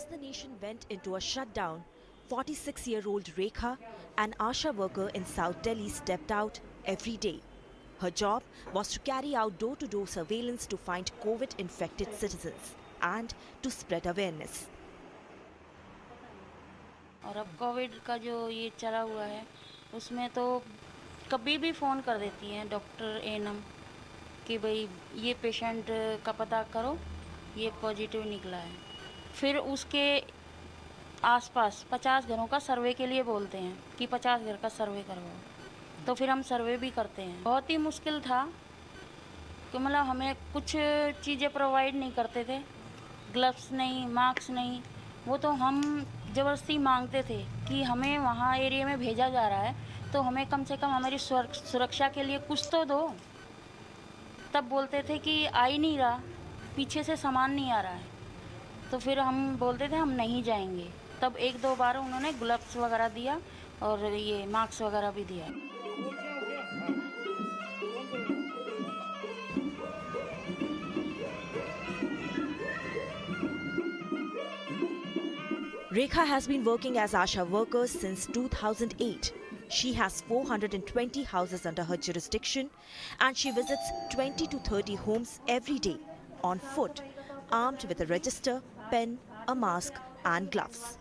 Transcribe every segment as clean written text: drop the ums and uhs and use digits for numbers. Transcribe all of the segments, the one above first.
As the nation went into a shutdown, 46-year-old Rekha, an ASHA worker in South Delhi, stepped out every day. Her job was to carry out door-to-door surveillance to find COVID-infected citizens and to spread awareness. और अब Covid का जो ये चला हुआ है उसमें तो कभी भी फ़ोन कर देती हैं डॉक्टर एएनएम कि भाई ये पेशेंट का पता करो, ये पॉजिटिव निकला है। फिर उसके आसपास 50 घरों का सर्वे के लिए बोलते हैं कि 50 घर का सर्वे करवाओ, तो फिर हम सर्वे भी करते हैं। बहुत ही मुश्किल था कि मतलब हमें कुछ चीज़ें प्रोवाइड नहीं करते थे, ग्लव्स नहीं, मास्क नहीं, वो तो हम ज़बरदस्ती मांगते थे कि हमें वहाँ एरिया में भेजा जा रहा है तो हमें कम से कम हमारी सुरक्षा के लिए कुछ तो दो। तब बोलते थे कि आ ही नहीं रहा, पीछे से सामान नहीं आ रहा है, तो फिर हम बोलते थे हम नहीं जाएंगे। तब एक दो बार उन्होंने ग्लव्स वगैरह दिया और ये मास्क वगैरह भी दिया। Rekha has been working as ASHA worker since 2008. She has 420 houses under her jurisdiction and she visits 20 to 30 homes every day on foot, armed with a register, pen, a mask and gloves.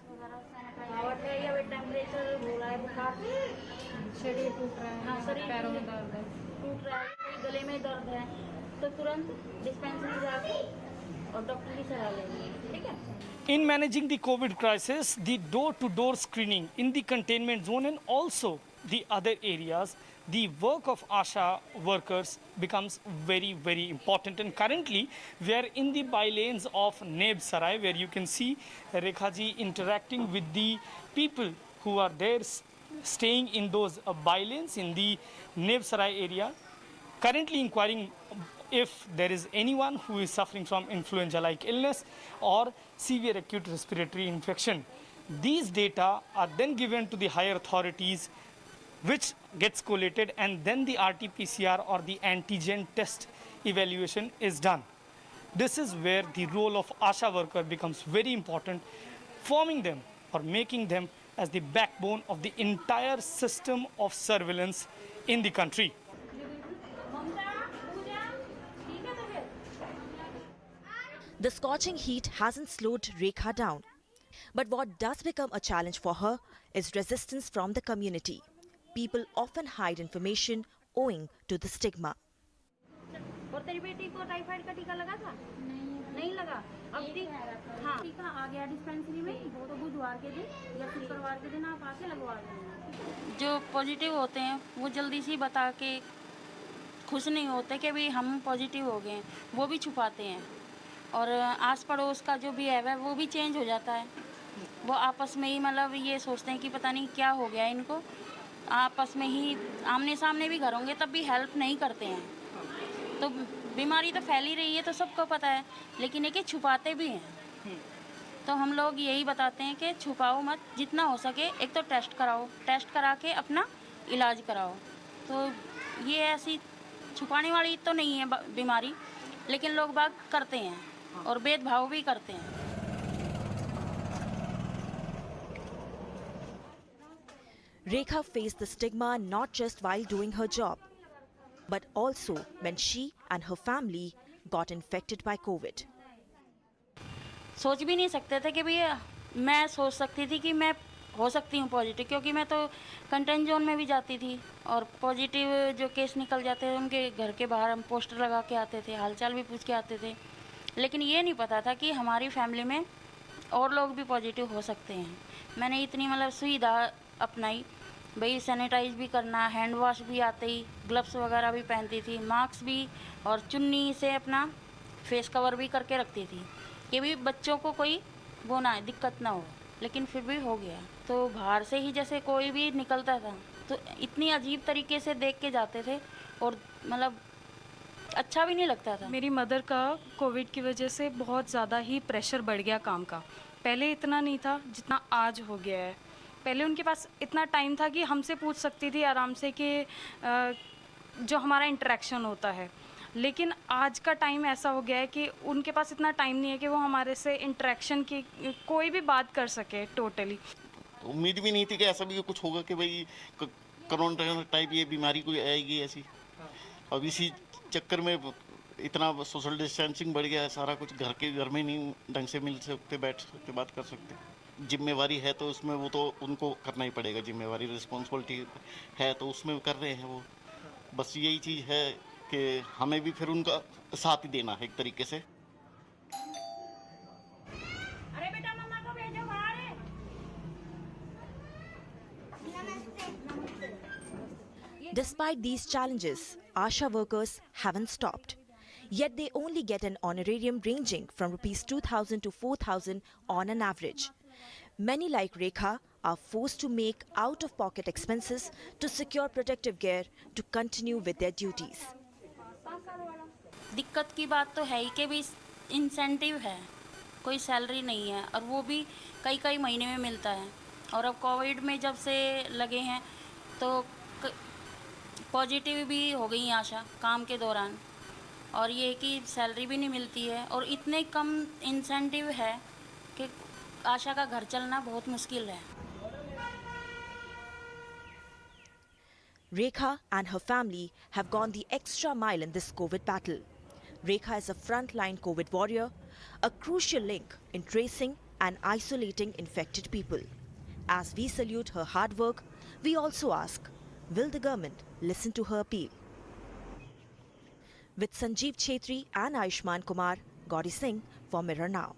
In managing the COVID crisis, the door-to-door screening in the containment zone and also the other areas, the work of ASHA workers becomes very, very important. And currently, we are in the bylanes of Neb Sarai, where you can see Rekha ji interacting with the people who are there staying in those bylanes in the Neb Sarai area, currently inquiring if there is anyone who is suffering from influenza-like illness or severe acute respiratory infection. These data are then given to the higher authorities, which gets collated, and then the RT-PCR or the antigen test evaluation is done. This is where the role of ASHA worker becomes very important, forming them or making them as the backbone of the entire system of surveillance in the country. The scorching heat hasn't slowed Rekha down. But what does become a challenge for her is resistance from the community. People often hide information owing to the stigma. और तेरी बेटी को typhoid का टीका लगा था? नहीं लगा। अब टीका आ गया डिस्पेंसरी में, वो तो बुधवार के दिन या शुक्रवार के दिन आप आके लगवा लेना। जो पॉजिटिव होते हैं वो जल्दी से बता के खुश नहीं होते कि भाई हम पॉजिटिव हो गए हैं, वो भी छुपाते हैं और आस पड़ोस का जो भी है वो भी चेंज हो जाता है। वो आपस में ही मतलब ये सोचते हैं कि पता नहीं क्या हो गया इनको, आपस में ही आमने सामने भी घर होंगे तब भी हेल्प नहीं करते हैं। तो बीमारी तो फैल ही रही है तो सबको पता है, लेकिन ये कि छुपाते भी हैं। तो हम लोग यही बताते हैं कि छुपाओ मत, जितना हो सके एक तो टेस्ट कराओ, टेस्ट करा के अपना इलाज कराओ। तो ये ऐसी छुपाने वाली तो नहीं है बीमारी, लेकिन लोग बाग करते हैं और भेदभाव भी करते हैं। Rekha faced the stigma not just while doing her job, but also when she and her family got infected by COVID. सोच भी नहीं सकते थे कि भैया, मैं सोच सकती थी कि मैं हो सकती हूँ पॉजिटिव, क्योंकि मैं तो कंटेंट जोन में भी जाती थी और पॉजिटिव जो केस निकल जाते थे उनके घर के बाहर हम पोस्टर लगा के आते थे, हालचाल भी पूछ के आते थे। लेकिन ये नहीं पता था कि हमारी फैमिली में और लोग भी पॉजिटिव हो सकते हैं। मैंने इतनी मतलब सुविधा अपनाई, भाई सैनिटाइज भी करना, हैंड वॉश भी आते ही, ग्लव्स वगैरह भी पहनती थी, मास्क भी, और चुन्नी से अपना फेस कवर भी करके रखती थी कि भी बच्चों को कोई वो ना दिक्कत ना हो। लेकिन फिर भी हो गया। तो बाहर से ही जैसे कोई भी निकलता था तो इतनी अजीब तरीके से देख के जाते थे और मतलब अच्छा भी नहीं लगता था। मेरी मदर का कोविड की वजह से बहुत ज़्यादा ही प्रेशर बढ़ गया काम का। पहले इतना नहीं था जितना आज हो गया है। पहले उनके पास इतना टाइम था कि हमसे पूछ सकती थी आराम से कि जो हमारा इंटरेक्शन होता है। लेकिन आज का टाइम ऐसा हो गया है कि उनके पास इतना टाइम नहीं है कि वो हमारे से इंटरेक्शन की कोई भी बात कर सके टोटली। उम्मीद भी नहीं थी कि ऐसा भी कुछ होगा कि भाई कोरोना टाइप ये बीमारी कोई आएगी ऐसी। अब इसी चक्कर में इतना सोशल डिस्टेंसिंग बढ़ गया है, सारा कुछ घर में नहीं ढंग से मिल सकते, बैठ सकते, बात कर सकते। जिम्मेवारी है तो उसमें वो तो उनको करना ही पड़ेगा, जिम्मेवारी रिस्पॉन्सिबिलिटी है तो उसमें कर रहे हैं वो। बस यही चीज़ है कि हमें भी फिर उनका साथ ही देना है एक तरीके से। अरे बेटा मम्मा को भेजो बाहर। Despite these challenges, ASHA workers haven't stopped. Yet they only get an honorarium ranging from Rs 2,000 to 4,000 on an average. Many like Rekha are forced to make out-of-pocket expenses to secure protective gear to continue with their duties. दिक्कत की बात तो है ही कि भी incentive है, कोई salary नहीं है और वो भी कई कई महीने में मिलता है। और अब कोविड में जब से लगे हैं तो पॉजिटिव भी हो गई आशा काम के दौरान, और ये कि सैलरी भी नहीं मिलती है और इतने कम इंसेंटिव है कि आशा का घर चलना बहुत मुश्किल है। Rekha and her family have gone the extra mile in this COVID battle. Rekha is a frontline COVID warrior, a crucial link in tracing and isolating infected people. As we salute her hard work, we also ask, will the government listen to her appeal? With Sanjeev Chetri and Ayushman Kumar, Gauri Singh for Mirror Now.